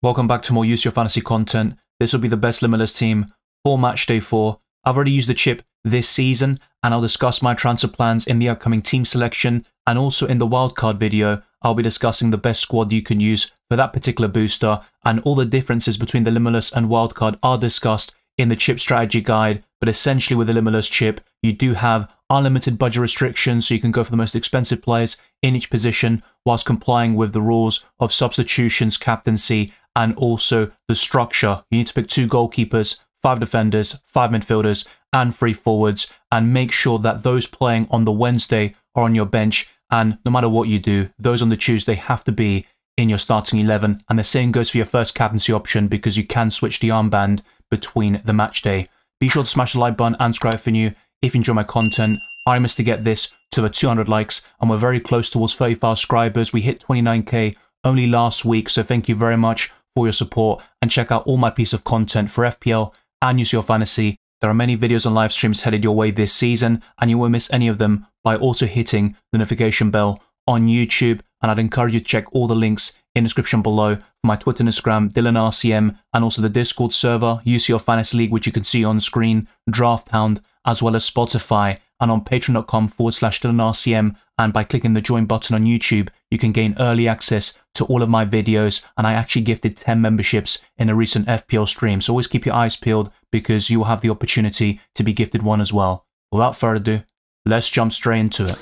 Welcome back to more UCL Fantasy content. This will be the best Limitless team for Matchday 4. I've already used the chip this season, and I'll discuss my transfer plans in the upcoming team selection, and also in the wildcard video, I'll be discussing the best squad you can use for that particular booster, and all the differences between the Limitless and wildcard are discussed in the chip strategy guide. But essentially with the Limitless chip, you do have unlimited budget restrictions, so you can go for the most expensive players in each position whilst complying with the rules of substitutions, captaincy, and also the structure. You need to pick 2 goalkeepers, 5 defenders, 5 midfielders, and 3 forwards, and make sure that those playing on the Wednesday are on your bench, and no matter what you do, those on the Tuesday have to be in your starting 11. And the same goes for your first captaincy option, because you can switch the armband between the match day. Be sure to smash the like button and subscribe if you're new. If you enjoy my content, I must to get this to over 200 likes, and we're very close towards 35 subscribers. We hit 29k only last week, so thank you very much for your support, and check out all my piece of content for FPL and UCL Fantasy. There are many videos and live streams headed your way this season, and you won't miss any of them by also hitting the notification bell on YouTube. And I'd encourage you to check all the links in the description below for my Twitter and Instagram, DylanRCM, and also the Discord server, UCL Fantasy League, which you can see on screen, Draft Hound, as well as Spotify, and on patreon.com/DylanRCM. And by clicking the join button on YouTube, you can gain early access to all of my videos. And I actually gifted 10 memberships in a recent FPL stream, so always keep your eyes peeled, because you will have the opportunity to be gifted one as well. Without further ado, let's jump straight into it.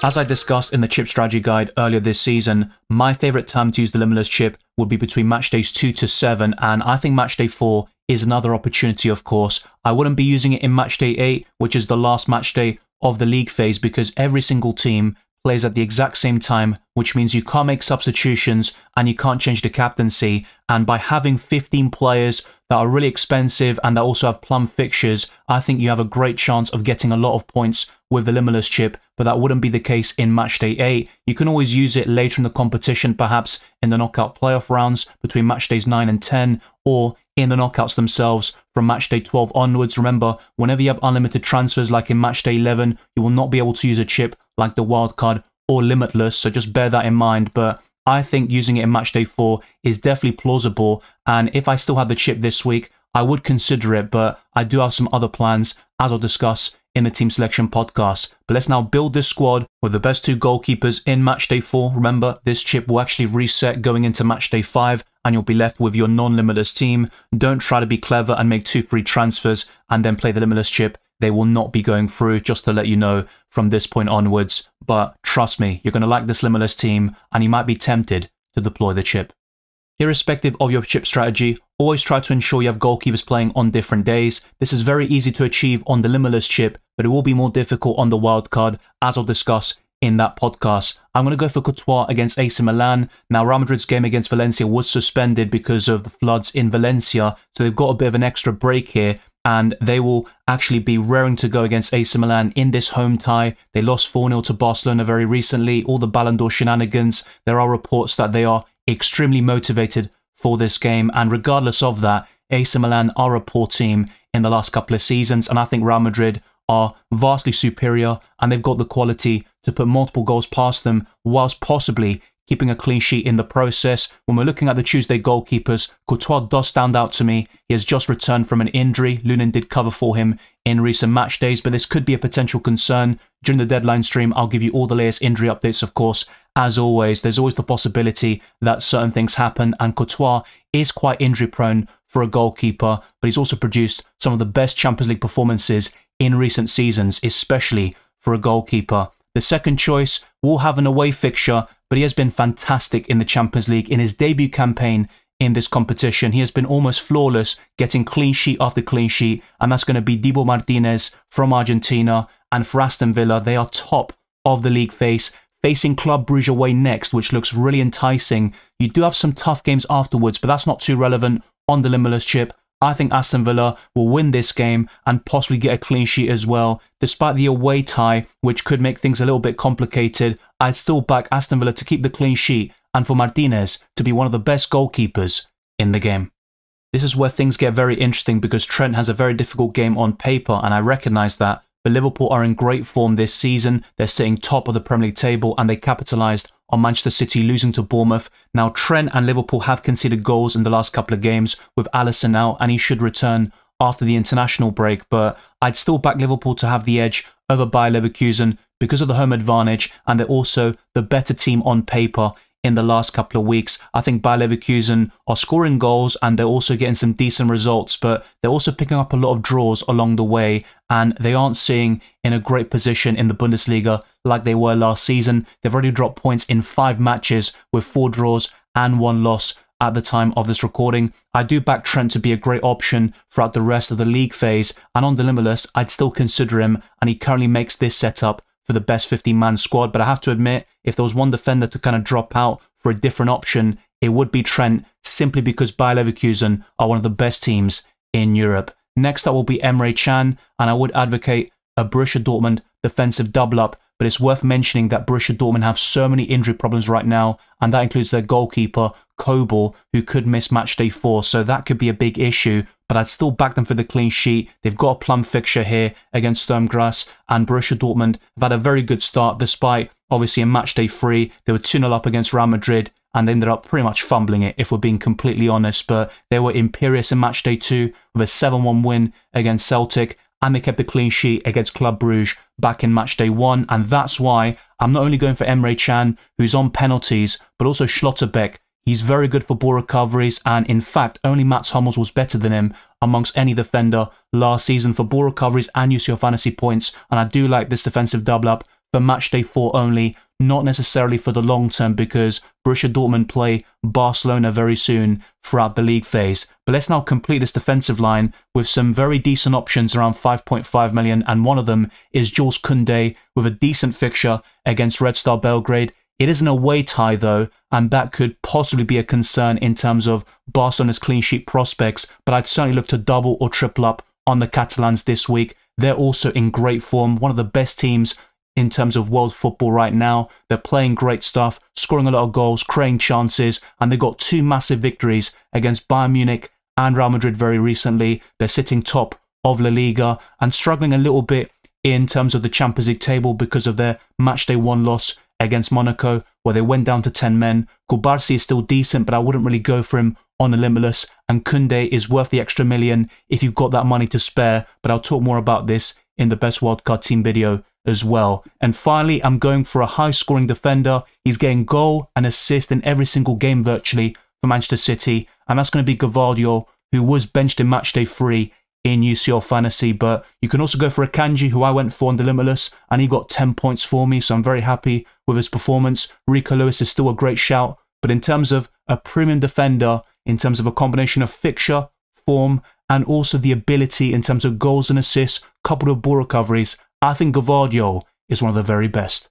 As I discussed in the chip strategy guide earlier this season, my favourite time to use the Limitless chip would be between match days 2 to 7, and I think match day 4 is another opportunity, of course. I wouldn't be using it in match day 8, which is the last match day of the league phase, because every single team plays at the exact same time, which means you can't make substitutions and you can't change the captaincy. And by having 15 players that are really expensive and that also have plum fixtures, I think you have a great chance of getting a lot of points with the Limitless chip. But that wouldn't be the case in match day 8. You can always use it later in the competition, perhaps in the knockout playoff rounds between match days 9 and 10, or in the knockouts themselves from match day 12 onwards. Remember, whenever you have unlimited transfers like in match day 11, you will not be able to use a chip like the wildcard or Limitless, so just bear that in mind. But I think using it in match day 4 is definitely plausible, and if I still had the chip this week, I would consider it. But I do have some other plans, as I'll discuss in the team selection podcast. But let's now build this squad with the best 2 goalkeepers in match day 4. Remember, this chip will actually reset going into match day 5, and you'll be left with your non-Limitless team. Don't try to be clever and make 2 free transfers and then play the Limitless chip. They will not be going through, just to let you know from this point onwards. But trust me, you're going to like this Limitless team, and you might be tempted to deploy the chip. Irrespective of your chip strategy, always try to ensure you have goalkeepers playing on different days. This is very easy to achieve on the Limitless chip, but it will be more difficult on the wildcard, as I'll discuss in that podcast. I'm going to go for Courtois against AC Milan. Now, Real Madrid's game against Valencia was suspended because of the floods in Valencia, so they've got a bit of an extra break here, and they will actually be raring to go against AC Milan in this home tie. They lost 4-0 to Barcelona very recently. All the Ballon d'Or shenanigans. There are reports that they are extremely motivated for this game, and regardless of that, AC Milan are a poor team in the last couple of seasons, and I think Real Madrid are vastly superior, and they've got the quality to put multiple goals past them whilst possibly keeping a clean sheet in the process. When we're looking at the Tuesday goalkeepers, Courtois does stand out to me. He has just returned from an injury. Lunin did cover for him in recent match days, but this could be a potential concern. During the deadline stream, I'll give you all the latest injury updates, of course. As always, there's always the possibility that certain things happen, and Courtois is quite injury prone for a goalkeeper, but he's also produced some of the best Champions League performances in recent seasons, especially for a goalkeeper. The second choice will have an away fixture, but he has been fantastic in the Champions League. In his debut campaign in this competition, he has been almost flawless, getting clean sheet after clean sheet, and that's going to be Dibu Martinez from Argentina. And for Aston Villa, they are top of the league face, facing Club Brugge away next, which looks really enticing. You do have some tough games afterwards, but that's not too relevant on the Limitless chip. I think Aston Villa will win this game and possibly get a clean sheet as well. Despite the away tie, which could make things a little bit complicated, I'd still back Aston Villa to keep the clean sheet and for Martinez to be one of the best goalkeepers in the game. This is where things get very interesting, because Trent has a very difficult game on paper, and I recognise that. But Liverpool are in great form this season. They're sitting top of the Premier League table, and they capitalised on Manchester City losing to Bournemouth. Now, Trent and Liverpool have conceded goals in the last couple of games with Alisson out, and he should return after the international break, but I'd still back Liverpool to have the edge over Bayer Leverkusen because of the home advantage, and they're also the better team on paper in the last couple of weeks. I think Bayer Leverkusen are scoring goals and they're also getting some decent results, but they're also picking up a lot of draws along the way, and they aren't sitting in a great position in the Bundesliga like they were last season. They've already dropped points in 5 matches with 4 draws and 1 loss at the time of this recording. I do back Trent to be a great option throughout the rest of the league phase, and on the Limitless, I'd still consider him, and he currently makes this setup for the best 15-man squad. But I have to admit, if there was one defender to kind of drop out for a different option, it would be Trent, simply because Bayer Leverkusen are one of the best teams in Europe. Next up will be Emre Can, and I would advocate a Borussia Dortmund defensive double-up, but it's worth mentioning that Borussia Dortmund have so many injury problems right now, and that includes their goalkeeper, Kobel, who could miss Matchday 4, so that could be a big issue, but I'd still back them for the clean sheet. They've got a plum fixture here against Sturm Graz, and Borussia Dortmund have had a very good start, despite obviously in Matchday 3, they were 2-0 up against Real Madrid, and they ended up pretty much fumbling it, if we're being completely honest, but they were imperious in Matchday 2 with a 7-1 win against Celtic, and they kept a clean sheet against Club Brugge back in Matchday 1, and that's why I'm not only going for Emre Can, who's on penalties, but also Schlotterbeck. He's very good for ball recoveries, and in fact, only Mats Hummels was better than him amongst any defender last season for ball recoveries and UCL Fantasy points, and I do like this defensive double-up for Matchday 4 only, not necessarily for the long term, because Borussia Dortmund play Barcelona very soon throughout the league phase. But let's now complete this defensive line with some very decent options around 5.5 million, and one of them is Jules Koundé with a decent fixture against Red Star Belgrade. It is an away tie though, and that could possibly be a concern in terms of Barcelona's clean sheet prospects, but I'd certainly look to double or triple up on the Catalans this week. They're also in great form, one of the best teams in terms of world football right now. They're playing great stuff, scoring a lot of goals, creating chances, and they got 2 massive victories against Bayern Munich and Real Madrid very recently. They're sitting top of La Liga and struggling a little bit in terms of the Champions League table because of their Matchday 1 loss against Monaco, where they went down to 10 men. Kubarsi is still decent, but I wouldn't really go for him on the Limitless, and Koundé is worth the extra million if you've got that money to spare, but I'll talk more about this in the best wildcard team video as well. And finally, I'm going for a high-scoring defender. He's getting goal and assist in every single game virtually for Manchester City, and that's going to be Gvardiol, who was benched in Matchday 3 in UCL Fantasy, but you can also go for Akanji, who I went for on the Limitless, and he got 10 points for me, so I'm very happy with his performance. Rico Lewis is still a great shout, but in terms of a premium defender, in terms of a combination of fixture, form, and also the ability in terms of goals and assists, coupled with ball recoveries, I think Gvardiol is one of the very best.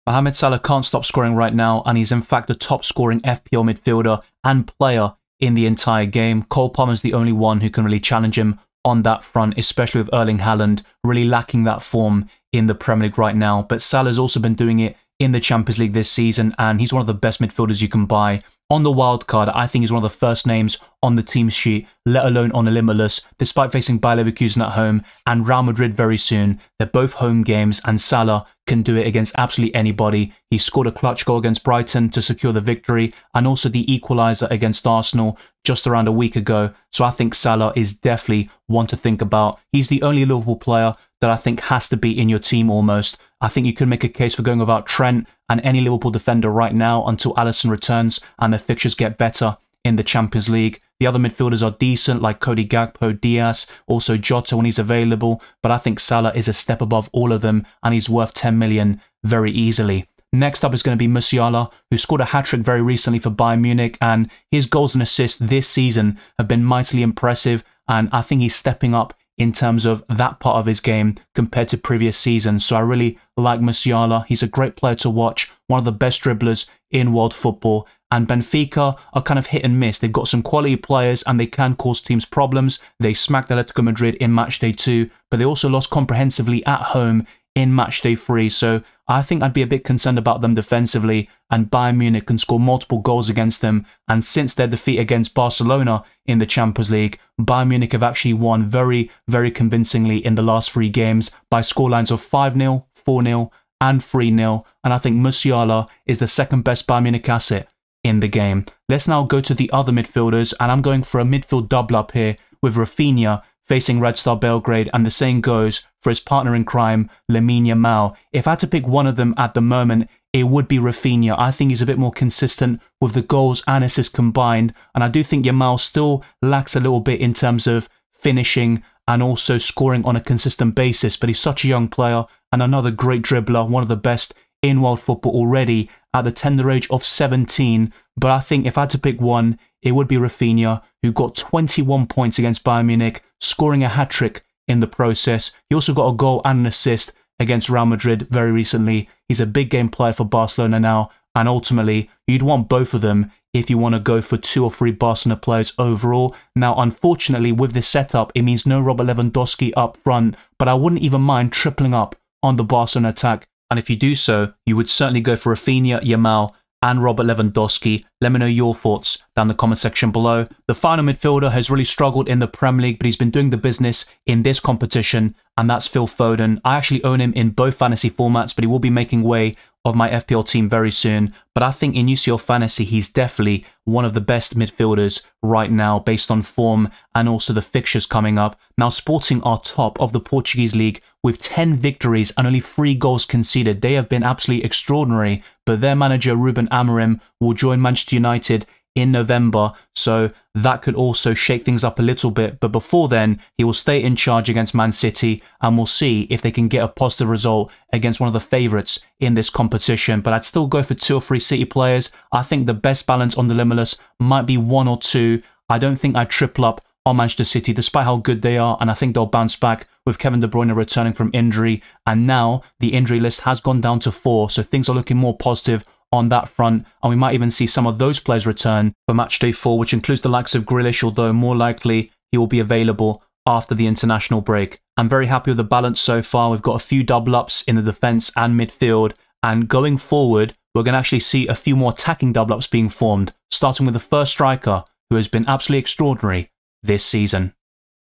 Mohamed Salah can't stop scoring right now, and he's in fact the top scoring FPL midfielder and player in the entire game. Cole Palmer's the only one who can really challenge him on that front, especially with Erling Haaland really lacking that form in the Premier League right now. But Salah's also been doing it in the Champions League this season, and he's one of the best midfielders you can buy. On the wildcard, I think he's one of the first names on the team sheet, let alone on a Limitless, despite facing Bayer Leverkusen at home and Real Madrid very soon. They're both home games, and Salah can do it against absolutely anybody. He scored a clutch goal against Brighton to secure the victory, and also the equaliser against Arsenal just around a week ago. So I think Salah is definitely one to think about. He's the only Liverpool player that I think has to be in your team almost. I think you could make a case for going without Trent and any Liverpool defender right now until Alisson returns and their fixtures get better in the Champions League. The other midfielders are decent, like Cody Gakpo, Diaz, also Jota when he's available, but I think Salah is a step above all of them, and he's worth 10 million very easily. Next up is going to be Musiala, who scored a hat-trick very recently for Bayern Munich, and his goals and assists this season have been mightily impressive, and I think he's stepping up in terms of that part of his game compared to previous seasons. So I really like Musiala. He's a great player to watch, one of the best dribblers in world football. And Benfica are kind of hit and miss. They've got some quality players and they can cause teams problems. They smacked Atletico Madrid in Matchday 2, but they also lost comprehensively at home in Matchday 3. So I think I'd be a bit concerned about them defensively, and Bayern Munich can score multiple goals against them. And since their defeat against Barcelona in the Champions League, Bayern Munich have actually won very, very convincingly in the last 3 games by scorelines of 5-0, 4-0 and 3-0. And I think Musiala is the second best Bayern Munich asset in the game. Let's now go to the other midfielders, and I'm going for a midfield double up here with Rafinha facing Red Star Belgrade, and the same goes for his partner in crime, Lamine Yamal. If I had to pick one of them at the moment, it would be Rafinha. I think he's a bit more consistent with the goals and assists combined, and I do think Yamal still lacks a little bit in terms of finishing and also scoring on a consistent basis, but he's such a young player and another great dribbler, one of the best in world football already at the tender age of 17. But I think if I had to pick one, it would be Rafinha, who got 21 points against Bayern Munich, scoring a hat-trick in the process. He also got a goal and an assist against Real Madrid very recently. He's a big game player for Barcelona now, and ultimately, you'd want both of them if you want to go for 2 or 3 Barcelona players overall. Now, unfortunately, with this setup, it means no Robert Lewandowski up front, but I wouldn't even mind tripling up on the Barcelona attack. And if you do so, you would certainly go for Rafinha, Yamal, and Robert Lewandowski. Let me know your thoughts down in the comment section below. The final midfielder has really struggled in the Premier League, but he's been doing the business in this competition, and that's Phil Foden. I actually own him in both fantasy formats, but he will be making way of my FPL team very soon. But I think in UCL Fantasy, he's definitely one of the best midfielders right now based on form and also the fixtures coming up. Now, Sporting are top of the Portuguese league with 10 victories and only 3 goals conceded. They have been absolutely extraordinary, but their manager Ruben Amorim will join Manchester United in November, so that could also shake things up a little bit. But before then, he will stay in charge against Man City, and we'll see if they can get a positive result against one of the favourites in this competition. But I'd still go for 2 or 3 City players. I think the best balance on the Limitless might be 1 or 2. I don't think I'd triple up on Manchester City, despite how good they are, and I think they'll bounce back with Kevin De Bruyne returning from injury. And now the injury list has gone down to 4, so things are looking more positive on that front, and we might even see some of those players return for Matchday 4, which includes the likes of Grealish, although more likely he will be available after the international break. I'm very happy with the balance so far. We've got a few double ups in the defence and midfield, and going forward, we're going to actually see a few more attacking double ups being formed, starting with the first striker, who has been absolutely extraordinary this season.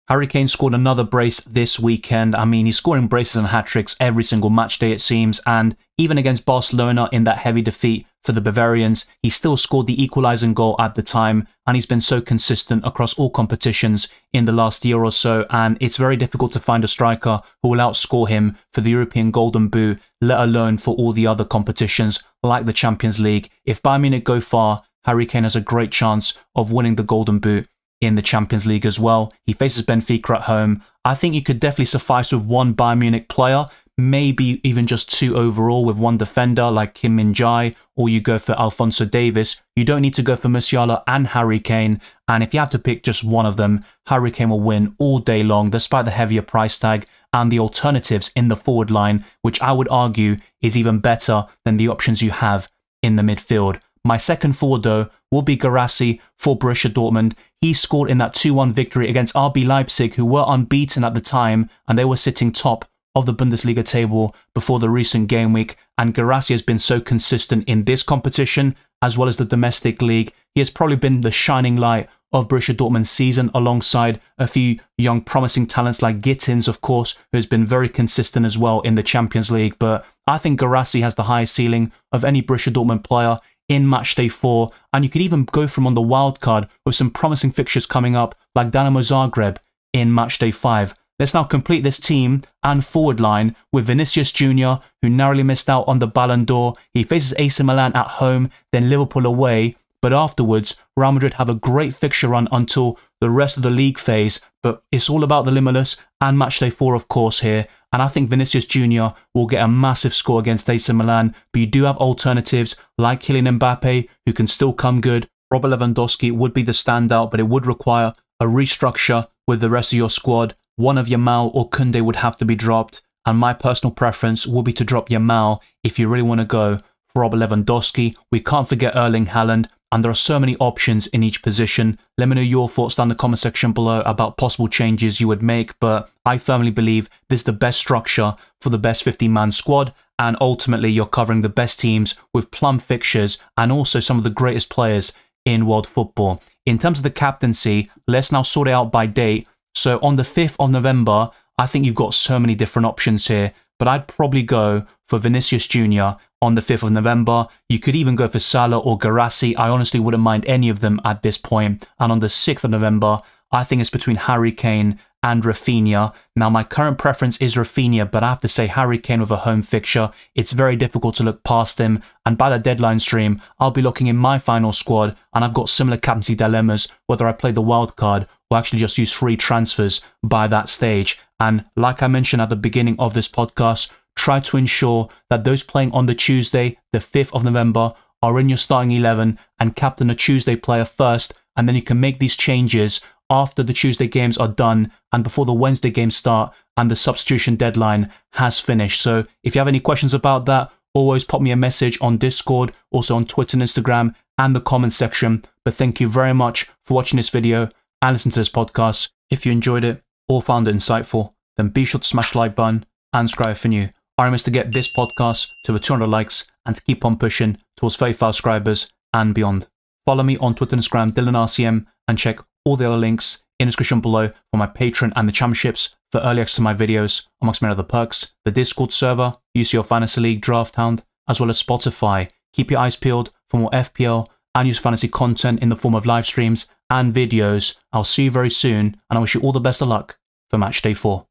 Harry Kane scored another brace this weekend. I mean, he's scoring braces and hat-tricks every single match day, it seems, and even against Barcelona in that heavy defeat for the Bavarians, he still scored the equalising goal at the time, and he's been so consistent across all competitions in the last year or so, and it's very difficult to find a striker who will outscore him for the European Golden Boot, let alone for all the other competitions like the Champions League. If Bayern Munich go far, Harry Kane has a great chance of winning the Golden Boot in the Champions League as well. He faces Benfica at home. I think you could definitely suffice with 1 Bayern Munich player, maybe even just 2 overall with 1 defender like Kim Min-jae, or you go for Alphonso Davies. You don't need to go for Musiala and Harry Kane, and if you have to pick just one of them, Harry Kane will win all day long despite the heavier price tag and the alternatives in the forward line, which I would argue is even better than the options you have in the midfield. My second forward, though, will be Guirassy for Borussia Dortmund. He scored in that 2-1 victory against RB Leipzig, who were unbeaten at the time, and they were sitting top of the Bundesliga table before the recent game week. And Guirassy has been so consistent in this competition, as well as the domestic league. He has probably been the shining light of Borussia Dortmund's season, alongside a few young promising talents like Gittins, of course, who has been very consistent as well in the Champions League. But I think Guirassy has the highest ceiling of any Borussia Dortmund player in Matchday 4, and you could even go from on the wild card with some promising fixtures coming up like Dinamo Zagreb in Matchday 5. Let's now complete this team and forward line with Vinicius Jr., who narrowly missed out on the Ballon d'Or. He faces AC Milan at home, then Liverpool away, but afterwards Real Madrid have a great fixture run until the rest of the league phase. But it's all about the Limitless and Matchday 4, of course, here. And I think Vinicius Jr. will get a massive score against AC Milan. But you do have alternatives like Kylian Mbappe, who can still come good. Robert Lewandowski would be the standout, but it would require a restructure with the rest of your squad. One of Yamal or Koundé would have to be dropped. And my personal preference will be to drop Yamal if you really want to go for Robert Lewandowski. We can't forget Erling Haaland. And there are so many options in each position. Let me know your thoughts down in the comment section below about possible changes you would make, but I firmly believe this is the best structure for the best 15-man squad, and ultimately you're covering the best teams with plum fixtures and also some of the greatest players in world football. In terms of the captaincy, let's now sort it out by date. So on the 5th of November, I think you've got so many different options here. but I'd probably go for Vinicius Jr. on the 5th of November. You could even go for Salah or Guirassy. I honestly wouldn't mind any of them at this point. And on the 6th of November, I think it's between Harry Kane and Rafinha. Now, my current preference is Rafinha, but I have to say Harry Kane with a home fixture, it's very difficult to look past him. And by the deadline stream, I'll be looking in my final squad, and I've got similar captaincy dilemmas, whether I play the wild card or actually just use free transfers by that stage. And like I mentioned at the beginning of this podcast, try to ensure that those playing on the Tuesday, the 5th of November, are in your starting 11 and captain a Tuesday player first, and then you can make these changes after the Tuesday games are done and before the Wednesday games start and the substitution deadline has finished. So if you have any questions about that, always pop me a message on Discord, also on Twitter and Instagram and the comment section. But thank you very much for watching this video and listening to this podcast. If you enjoyed it or found it insightful, then be sure to smash the like button and subscribe if you're new. Our aim is to get this podcast to over 200 likes and to keep on pushing towards 35 subscribers and beyond. Follow me on Twitter and Instagram, DylanRCM, and check all the other links in the description below for my Patreon and the championships for early access to my videos, amongst many other perks, the Discord server, UCL Fantasy League Draft Hound, as well as Spotify. Keep your eyes peeled for more FPL and use fantasy content in the form of live streams and videos. I'll see you very soon, and I wish you all the best of luck for Matchday 4.